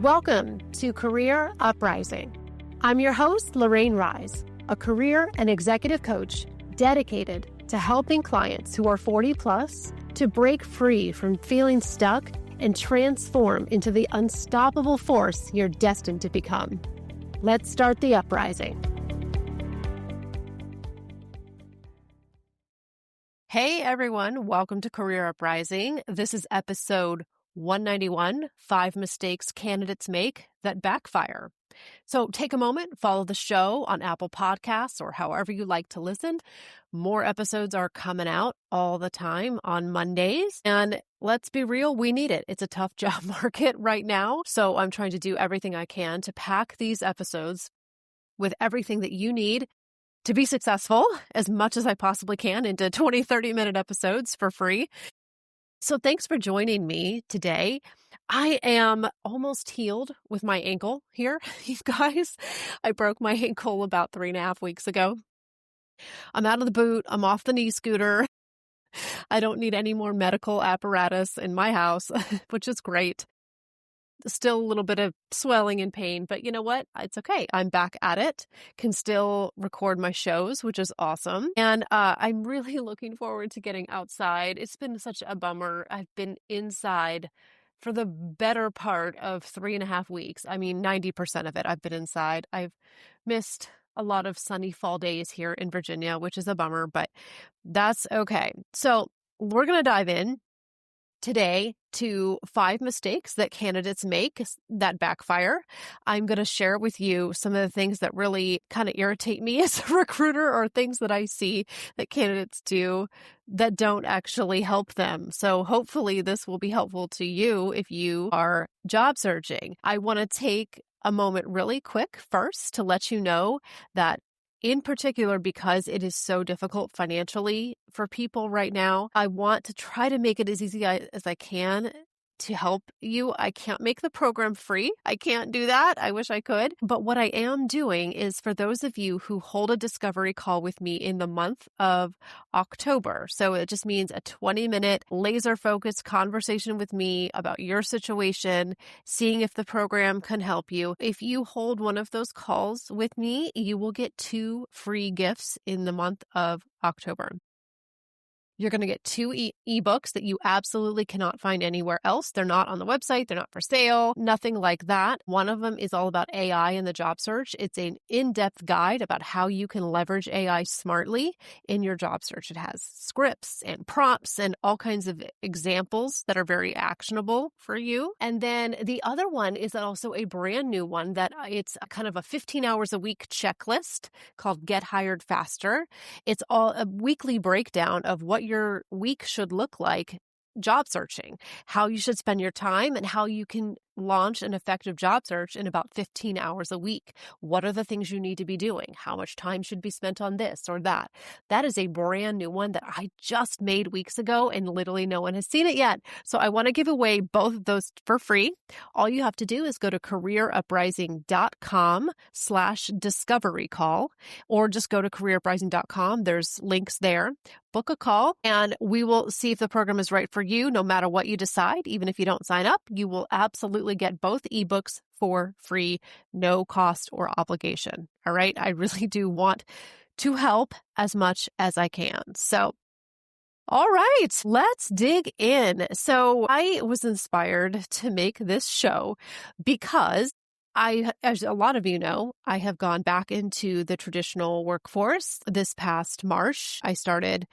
Welcome to Career Uprising. I'm your host, Lorraine Rise, a career and executive coach dedicated to helping clients who are 40 plus to break free from feeling stuck and transform into the unstoppable force you're destined to become. Let's start the uprising. Hey everyone, welcome to Career Uprising. This is episode 191, 5 mistakes candidates make that backfire. So take a moment, follow the show on Apple Podcasts or however you like to listen. More episodes are coming out all the time on Mondays. And let's be real, we need it. It's a tough job market right now. So I'm trying to do everything I can to pack these episodes with everything that you need to be successful as much as I possibly can into 20, 30-minute episodes for free. So thanks for joining me today. I am almost healed with my ankle here, you guys. I broke my ankle about 3.5 weeks ago. I'm out of the boot. I'm off the knee scooter. I don't need any more medical apparatus in my house, which is great. Still a little bit of swelling and pain, but you know what? It's okay. I'm back at it. Can still record my shows, which is awesome. And I'm really looking forward to getting outside. It's been such a bummer. I've been inside for the better part of 3.5 weeks. I mean, 90% of it I've been inside. I've missed a lot of sunny fall days here in Virginia, which is a bummer, but that's okay. So we're going to dive in today to 5 mistakes that candidates make that backfire. I'm going to share with you some of the things that really kind of irritate me as a recruiter or things that I see that candidates do that don't actually help them. So hopefully this will be helpful to you if you are job searching. I want to take a moment really quick first to let you know that in particular, because it is so difficult financially for people right now, I want to try to make it as easy as I can to help you. I can't make the program free. I can't do that. I wish I could. But what I am doing is for those of you who hold a discovery call with me in the month of October. So it just means a 20-minute laser-focused conversation with me about your situation, seeing if the program can help you. If you hold one of those calls with me, you will get 2 free gifts in the month of October. You're going to get 2 ebooks that you absolutely cannot find anywhere else. They're not on the website. They're not for sale. Nothing like that. One of them is all about AI in the job search. It's an in-depth guide about how you can leverage AI smartly in your job search. It has scripts and prompts and all kinds of examples that are very actionable for you. And then the other one is also a brand new one that it's a kind of a 15 hours a week checklist called Get Hired Faster. It's all a weekly breakdown of what your week should look like job searching, how you should spend your time, and how you can launch an effective job search in about 15 hours a week. What are the things you need to be doing? How much time should be spent on this or that? That is a brand new one that I just made weeks ago and literally no one has seen it yet. So I want to give away both of those for free. All you have to do is go to careeruprising.com/discovery call or just go to careeruprising.com. There's links there. Book a call and we will see if the program is right for you. No matter what you decide, even if you don't sign up, you will absolutely get both ebooks for free, no cost or obligation. All right. I really do want to help as much as I can. So, all right, let's dig in. So I was inspired to make this show because as a lot of you know, I have gone back into the traditional workforce. This past March, I started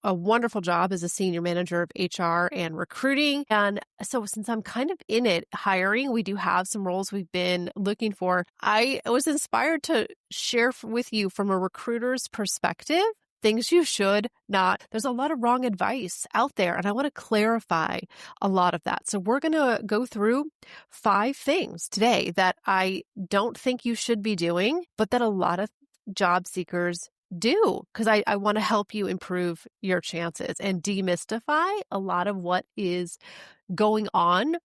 a wonderful job as a senior manager of HR and recruiting. And so since I'm kind of in it, hiring, we do have some roles we've been looking for. I was inspired to share with you from a recruiter's perspective things you should not. There's a lot of wrong advice out there, and I want to clarify a lot of that. So we're going to go through 5 things today that I don't think you should be doing, but that a lot of job seekers do, because I want to help you improve your chances and demystify a lot of what is going on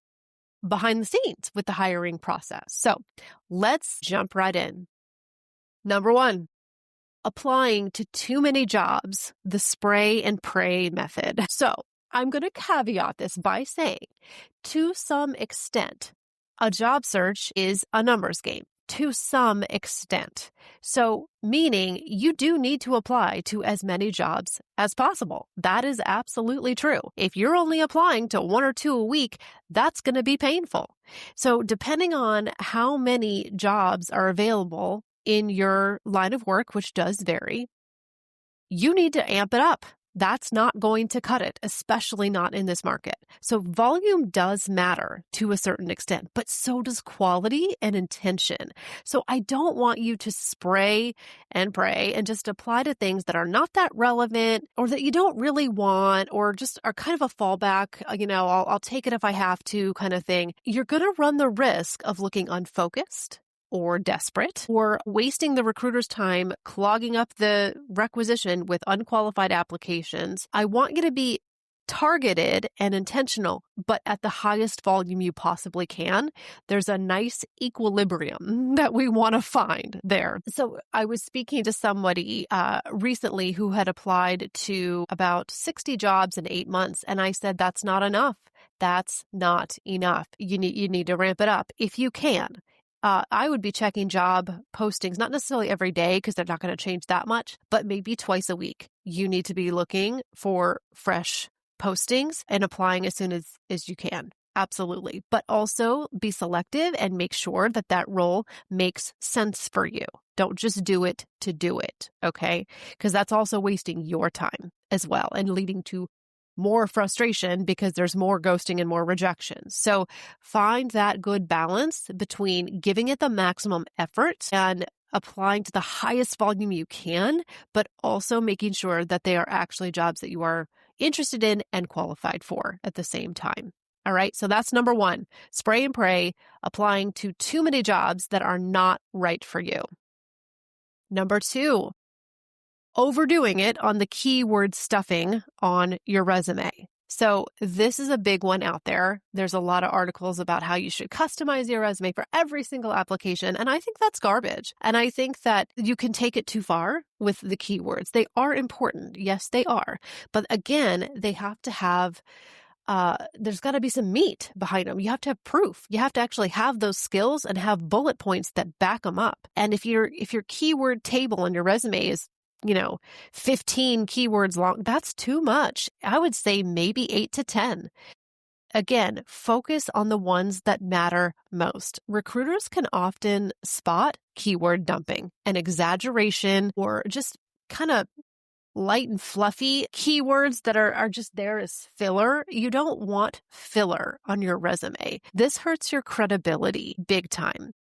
behind the scenes with the hiring process. So let's jump right in. Number 1. Applying to too many jobs, the spray and pray method. So I'm going to caveat this by saying, to some extent, A job search is a numbers game to some extent. So, meaning you do need to apply to as many jobs as possible. That is absolutely true. If you're only applying to 1 or 2 a week, that's going to be painful. So, depending on how many jobs are available in your line of work, which does vary, you need to amp it up. That's not going to cut it, especially not in this market. So volume does matter to a certain extent, but so does quality and intention. So I don't want you to spray and pray and just apply to things that are not that relevant or that you don't really want or just are kind of a fallback, I'll take it if I have to kind of thing. You're going to run the risk of looking unfocused or desperate, or wasting the recruiter's time clogging up the requisition with unqualified applications. I want you to be targeted and intentional, but at the highest volume you possibly can. There's a nice equilibrium that we want to find there. So I was speaking to somebody recently who had applied to about 60 jobs in 8 months, and I said, that's not enough. That's not enough. You need to ramp it up if you can. I would be checking job postings, not necessarily every day because they're not going to change that much, but maybe twice a week. You need to be looking for fresh postings and applying as soon as you can. Absolutely. But also be selective and make sure that that role makes sense for you. Don't just do it to do it, okay? Because that's also wasting your time as well and leading to more frustration because there's more ghosting and more rejection. So find that good balance between giving it the maximum effort and applying to the highest volume you can, but also making sure that they are actually jobs that you are interested in and qualified for at the same time. All right. So that's number 1, spray and pray, applying to too many jobs that are not right for you. Number 2, overdoing it on the keyword stuffing on your resume. So this is a big one out there. There's a lot of articles about how you should customize your resume for every single application. And I think that's garbage. And I think that you can take it too far with the keywords. They are important. Yes, they are. But again, they have to have there's got to be some meat behind them. You have to have proof. You have to actually have those skills and have bullet points that back them up. And if your keyword table on your resume is 15 keywords long, that's too much. I would say maybe 8 to 10. Again, focus on the ones that matter most. Recruiters can often spot keyword dumping, an exaggeration, or just kind of light and fluffy keywords that are just there as filler. You don't want filler on your resume. This hurts your credibility big time.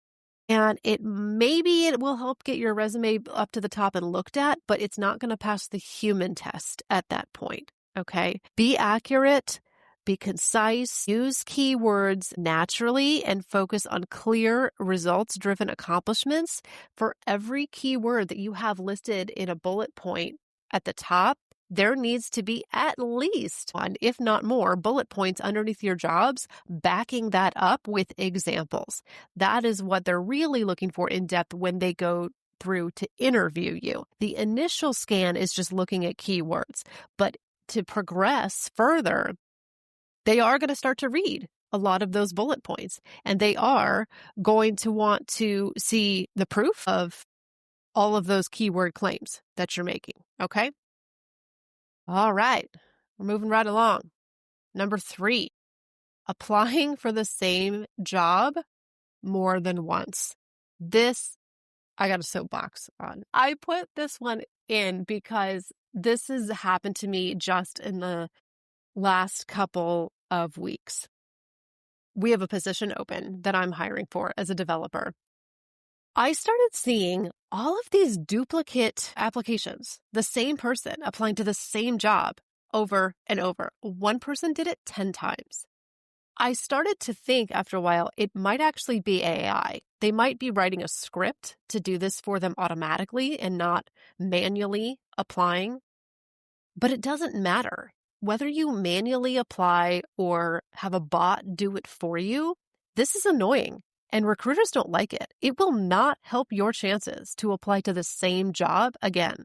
And it will help get your resume up to the top and looked at, but it's not going to pass the human test at that point. Okay. Be accurate, be concise, use keywords naturally, and focus on clear results-driven accomplishments. For every keyword that you have listed in a bullet point at the top, there needs to be at least one, if not more, bullet points underneath your jobs, backing that up with examples. That is what they're really looking for in depth when they go through to interview you. The initial scan is just looking at keywords, but to progress further, they are going to start to read a lot of those bullet points, and they are going to want to see the proof of all of those keyword claims that you're making. Okay? All right, we're moving right along. Number 3, applying for the same job more than once. This, I got a soapbox on. I put this one in because this has happened to me just in the last couple of weeks. We have a position open that I'm hiring for as a developer. I started seeing all of these duplicate applications, the same person applying to the same job over and over. One person did it 10 times. I started to think after a while, it might actually be AI. They might be writing a script to do this for them automatically and not manually applying. But it doesn't matter. Whether you manually apply or have a bot do it for you, this is annoying. And recruiters don't like it. It will not help your chances to apply to the same job again.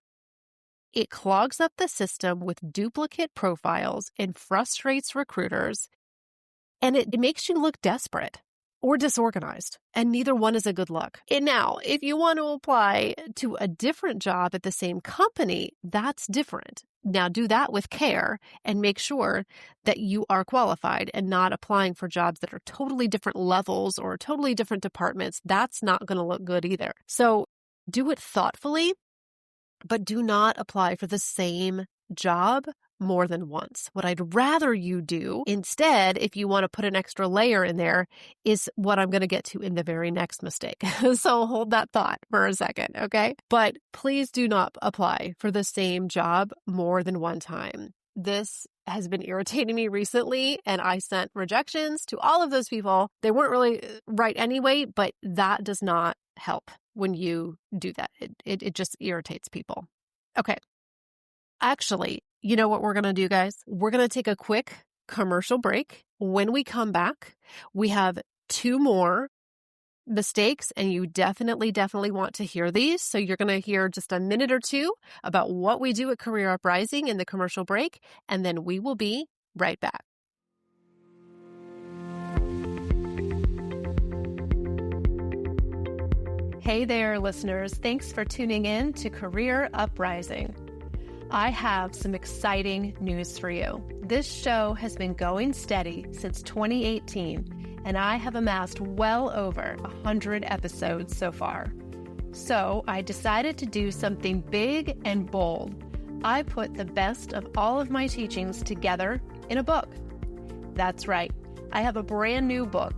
It clogs up the system with duplicate profiles and frustrates recruiters, and it makes you look desperate. or disorganized, and neither one is a good look. And now, if you want to apply to a different job at the same company, that's different. Now do that with care and make sure that you are qualified and not applying for jobs that are totally different levels or totally different departments. That's not going to look good either. So do it thoughtfully, but do not apply for the same job more than once. What I'd rather you do instead, if you want to put an extra layer in there, is what I'm going to get to in the very next mistake. So hold that thought for a second, okay? But please do not apply for the same job more than one time. This has been irritating me recently, and I sent rejections to all of those people. They weren't really right anyway, but that does not help when you do that. It just irritates people. Okay. Actually, you know what we're going to do, guys? We're going to take a quick commercial break. When we come back, we have 2 more mistakes, and you definitely want to hear these. So you're going to hear just a minute or 2 about what we do at Career Uprising in the commercial break, and then we will be right back. Hey there, listeners. Thanks for tuning in to Career Uprising. I have some exciting news for you. This show has been going steady since 2018, and I have amassed well over 100 episodes so far. So I decided to do something big and bold. I put the best of all of my teachings together in a book. That's right. I have a brand new book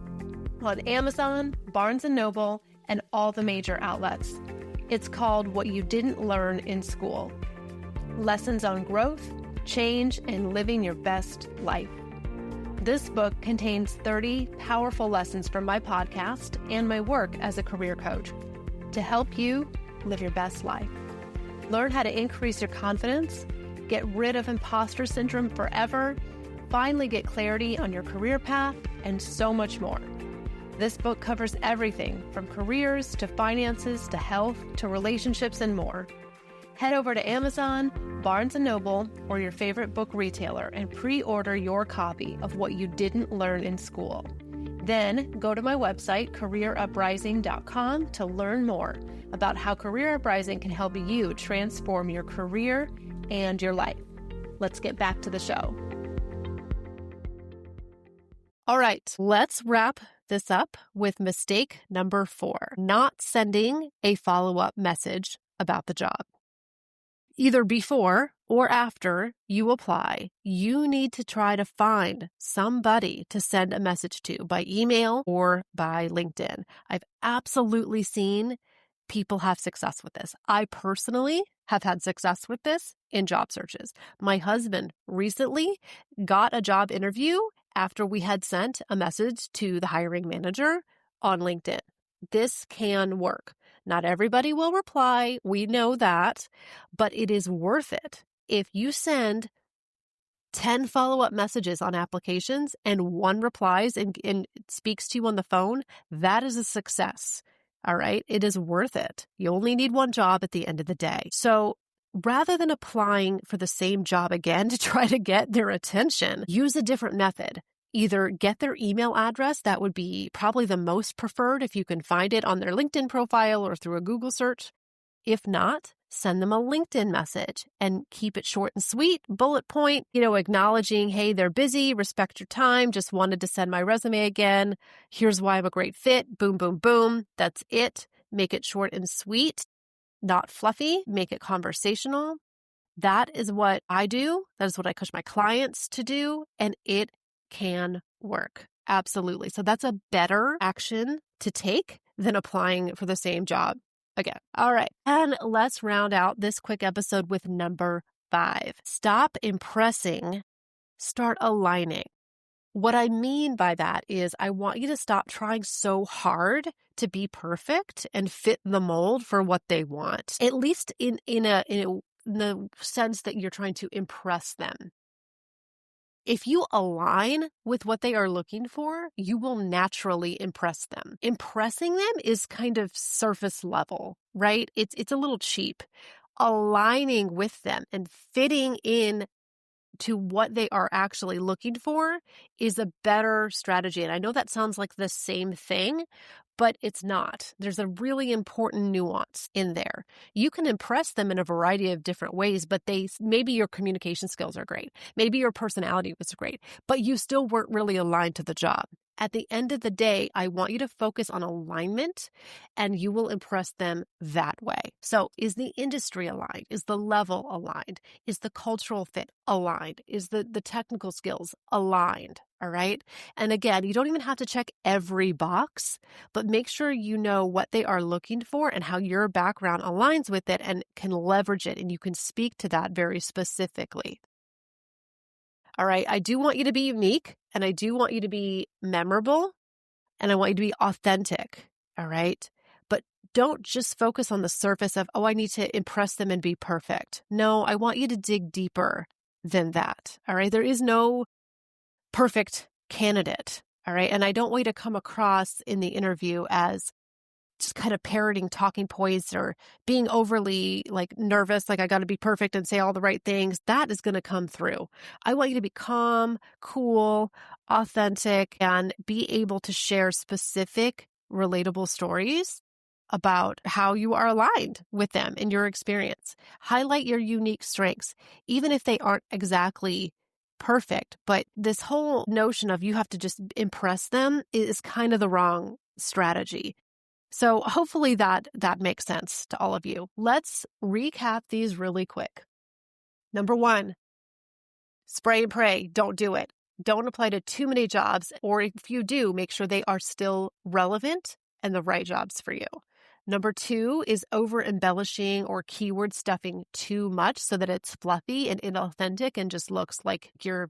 on Amazon, Barnes & Noble, and all the major outlets. It's called What You Didn't Learn in School: Lessons on Growth, Change, and Living Your Best Life. This book contains 30 powerful lessons from my podcast and my work as a career coach to help you live your best life. Learn how to increase your confidence, get rid of imposter syndrome forever, finally get clarity on your career path, and so much more. This book covers everything from careers to finances to health to relationships and more. Head over to Amazon, Barnes & Noble, or your favorite book retailer and pre-order your copy of What You Didn't Learn in School. Then go to my website, careeruprising.com, to learn more about how Career Uprising can help you transform your career and your life. Let's get back to the show. All right, let's wrap this up with mistake number 4, not sending a follow-up message about the job. Either before or after you apply, you need to try to find somebody to send a message to by email or by LinkedIn. I've absolutely seen people have success with this. I personally have had success with this in job searches. My husband recently got a job interview after we had sent a message to the hiring manager on LinkedIn. This can work. Not everybody will reply. We know that, but it is worth it. If you send 10 follow-up messages on applications and 1 replies and speaks to you on the phone, that is a success. All right. It is worth it. You only need 1 job at the end of the day. So rather than applying for the same job again to try to get their attention, use a different method. Either get their email address. That would be probably the most preferred if you can find it on their LinkedIn profile or through a Google search. If not, send them a LinkedIn message and keep it short and sweet, bullet point, acknowledging, hey, they're busy, respect your time, just wanted to send my resume again. Here's why I'm a great fit. Boom, boom, boom. That's it. Make it short and sweet, not fluffy. Make it conversational. That is what I do. That is what I coach my clients to do. And it can work. Absolutely. So that's a better action to take than applying for the same job again. All right. And let's round out this quick episode with number 5. Stop impressing, start aligning. What I mean by that is I want you to stop trying so hard to be perfect and fit the mold for what they want, at least in the sense that you're trying to impress them. If you align with what they are looking for, you will naturally impress them. Impressing them is kind of surface level, right? It's a little cheap. Aligning with them and fitting in to what they are actually looking for is a better strategy. And I know that sounds like the same thing, but it's not. There's a really important nuance in there. You can impress them in a variety of different ways, but maybe your communication skills are great. Maybe your personality was great, but you still weren't really aligned to the job. At the end of the day, I want you to focus on alignment, and you will impress them that way. So is the industry aligned? Is the level aligned? Is the cultural fit aligned? Is the technical skills aligned? All right. And again, you don't even have to check every box, but make sure you know what they are looking for and how your background aligns with it and can leverage it. And you can speak to that very specifically. All right. I do want you to be unique, and I do want you to be memorable, and I want you to be authentic. All right. But don't just focus on the surface of, I need to impress them and be perfect. No, I want you to dig deeper than that. All right. There is no perfect candidate. All right. And I don't want you to come across in the interview as just kind of parroting talking points or being overly nervous, I got to be perfect and say all the right things. That is going to come through. I want you to be calm, cool, authentic, and be able to share specific, relatable stories about how you are aligned with them in your experience. Highlight your unique strengths, even if they aren't exactly perfect. But this whole notion of you have to just impress them is kind of the wrong strategy. So hopefully that makes sense to all of you. Let's recap these really quick. Number 1, spray and pray. Don't do it. Don't apply to too many jobs, or if you do, make sure they are still relevant and the right jobs for you. Number 2 is over embellishing or keyword stuffing too much so that it's fluffy and inauthentic and just looks like you're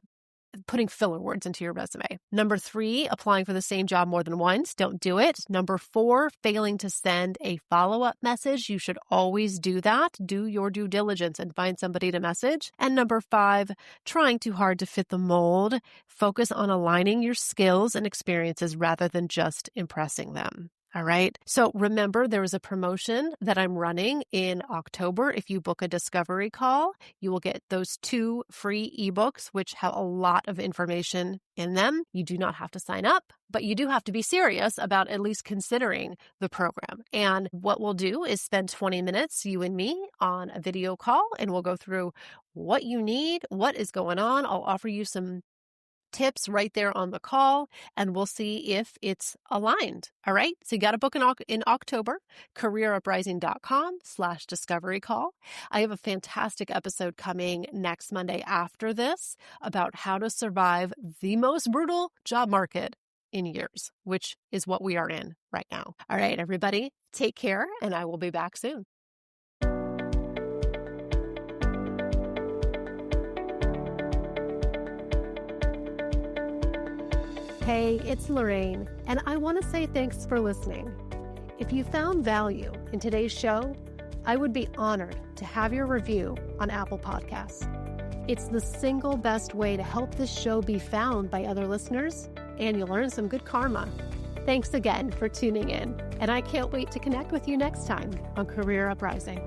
putting filler words into your resume. Number 3, applying for the same job more than once. Don't do it. Number 4, failing to send a follow-up message. You should always do that. Do your due diligence and find somebody to message. And number 5, trying too hard to fit the mold. Focus on aligning your skills and experiences rather than just impressing them. All right. So remember, there is a promotion that I'm running in October. If you book a discovery call, you will get those 2 free ebooks, which have a lot of information in them. You do not have to sign up, but you do have to be serious about at least considering the program. And what we'll do is spend 20 minutes, you and me, on a video call, and we'll go through what you need, what is going on. I'll offer you some tips right there on the call, and we'll see if it's aligned. All right. So you got to book in October, careeruprising.com/discovery call. I have a fantastic episode coming next Monday after this about how to survive the most brutal job market in years, which is what we are in right now. All right, everybody, take care, and I will be back soon. Hey, it's Lorraine, and I want to say thanks for listening. If you found value in today's show, I would be honored to have your review on Apple Podcasts. It's the single best way to help this show be found by other listeners, and you'll earn some good karma. Thanks again for tuning in, and I can't wait to connect with you next time on Career Uprising.